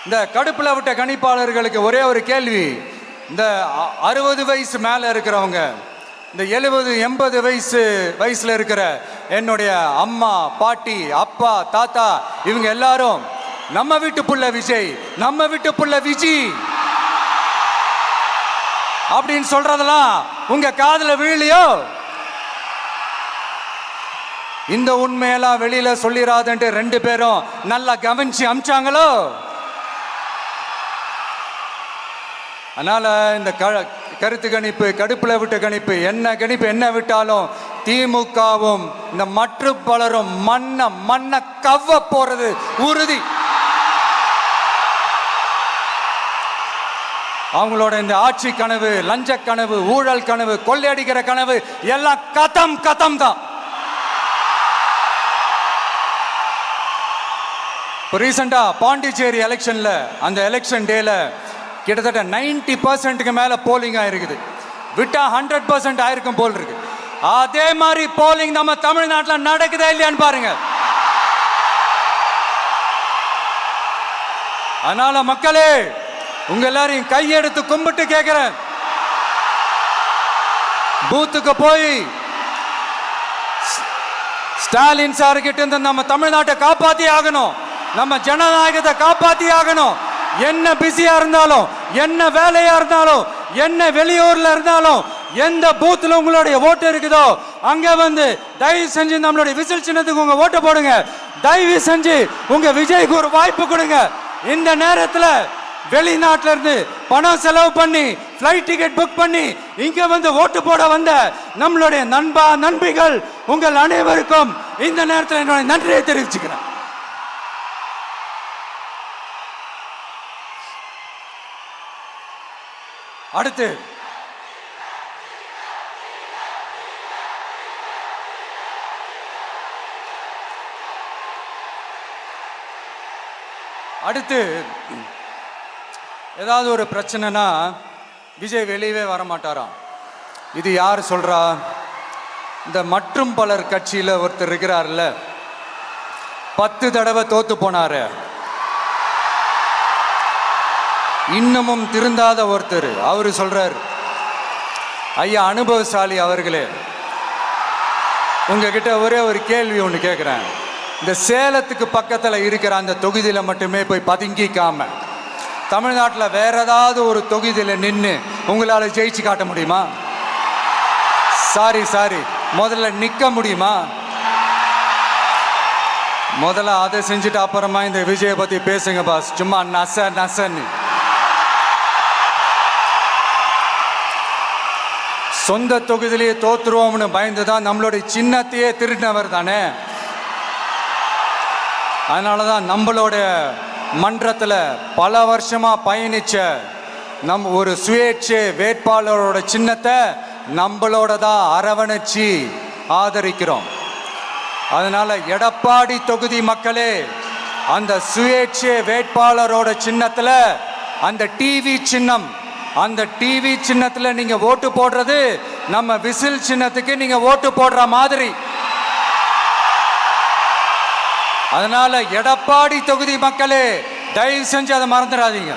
இந்த கடுப்புல விட்ட கணிப்பாளர்களுக்கு ஒரே ஒரு கேள்வி. இந்த 60 வயசு மேல இருக்கிறவங்க, இந்த 70 80 வயசுல இருக்கிற என்னுடைய அம்மா, பாட்டி, அப்பா, தாத்தா, இவங்க எல்லாரும் நம்ம வீட்டு புள்ள விஜய், நம்ம வீட்டு புள்ள விஜி அப்படின்னு சொல்றதெல்லாம் உங்க காதுல விழலையோ? இந்த உண்மையெல்லாம் வெளியில சொல்லிராதுன்ட்டு 2 பேரும் நல்லா கவனிச்சு அமிச்சாங்களோ? அதனால இந்த கருத்து கணிப்பு, கடுப்புல விட்ட கணிப்பு, என்ன விட்டாலும் திமுகவும் இந்த மற்ற பலரும் மண்ண கவ்வ போறது உறுதி. அவங்களோட இந்த ஆட்சி கனவு, லஞ்ச கனவு, ஊழல் கனவு, கொள்ளையடிக்கிற கனவு எல்லாம் கதம் தான். ரீசெண்டா பாண்டிச்சேரி எலெக்ஷன்ல, அந்த எலெக்ஷன் டேல கிட்டத்தட்ட 90% மேல போலிங் ஆயிருக்குது. விட்டா 100% ஆயிருக்கும் போல் இருக்கு. அதே மாதிரி போலிங் நம்ம தமிழ்நாட்டில் நடக்குதா இல்லையான்னு பாருங்க. அதனால மக்களே, உங்க எல்லாரையும் கையெடுத்து கும்பிட்டு கேட்கிறேன், பூத்துக்கு போய் ஸ்டாலின் சார் கிட்ட இருந்து நம்ம தமிழ்நாட்டை காப்பாத்தி ஆகணும், நம்ம ஜனநாயகத்தை காப்பாத்தி ஆகணும். என்ன பிஸியா இருந்தாலும், என்ன வேலையா இருந்தாலும், என்ன வெளியூர்ல இருந்தாலும், எந்த பூத்துல உங்களுடைய ஓட்டு இருக்குதோ அங்க வந்து தயவு செஞ்சு நம்மளுடைய விசில் சின்னத்துக்கு உங்க ஓட்டு போடுங்க. தயவு செஞ்சு உங்க விஜய்க்கு ஒரு வாய்ப்பு கொடுங்க. இந்த நேரத்துல வெளிநாட்டுல இருந்து பணம் செலவு பண்ணி ஃப்ளைட் டிக்கெட் புக் பண்ணி இங்க வந்து ஓட்டு போட வந்த நம்மளுடைய நண்பிகள் உங்கள் அனைவருக்கும் இந்த நேரத்தில் என்னுடைய நன்றியை தெரிவிச்சுக்கிறேன். அடுத்து ஏதாவது ஒரு பிரச்சனைனா விஜய் வெளியவே வர மாட்டாராம். இது யார் சொல்றா? இந்த மற்றும் பலர் கட்சியில ஒருத்தர் இருக்கிறார்ல, 10 தடவை தோத்து போனாரு, இன்னமும் திருந்தாத ஒருத்தர், அவரு சொல்றாரு, ஐயா அனுபவசாலி அவர்களே, உங்ககிட்ட ஒரே ஒரு கேள்வி ஒன்று கேட்குறேன். இந்த சேலத்துக்கு பக்கத்தில் இருக்கிற அந்த தொகுதியில் மட்டுமே போய் பதுங்கிக்காம தமிழ்நாட்டில் வேற ஏதாவது ஒரு தொகுதியில் நின்று உங்களால் ஜெயிச்சு காட்ட முடியுமா? சாரி, முதல்ல நிற்க முடியுமா? முதல்ல அதை செஞ்சுட்டு அப்புறமா இந்த விஜயை பற்றி பேசுங்க பாஸ். சும்மா நசன்னு சொந்த தொகுதியிலேயே தோத்துருவோம்னு பயந்துதான் நம்மளுடைய சின்னத்தையே திருடினவர் தானே. அதனாலதான் நம்மளோட மன்றத்தில் பல வருஷமா பயணிச்ச ஒரு சுயேட்சை வேட்பாளரோட சின்னத்தை நம்மளோட தான் அரவணைச்சி ஆதரிக்கிறோம். அதனால எடப்பாடி தொகுதி மக்களே, அந்த சுயேட்சை வேட்பாளரோட சின்னத்தில் அந்த டிவி சின்னம், அந்த டிவி சின்னத்தில் நீங்க ஓட்டு போடுறது நம்ம விசில் சின்னத்துக்கு நீங்க ஓட்டு போடுற மாதிரி. அதனால எடப்பாடி தொகுதி மக்களே, தயவு செஞ்சு அதை மறந்துடாதீங்க.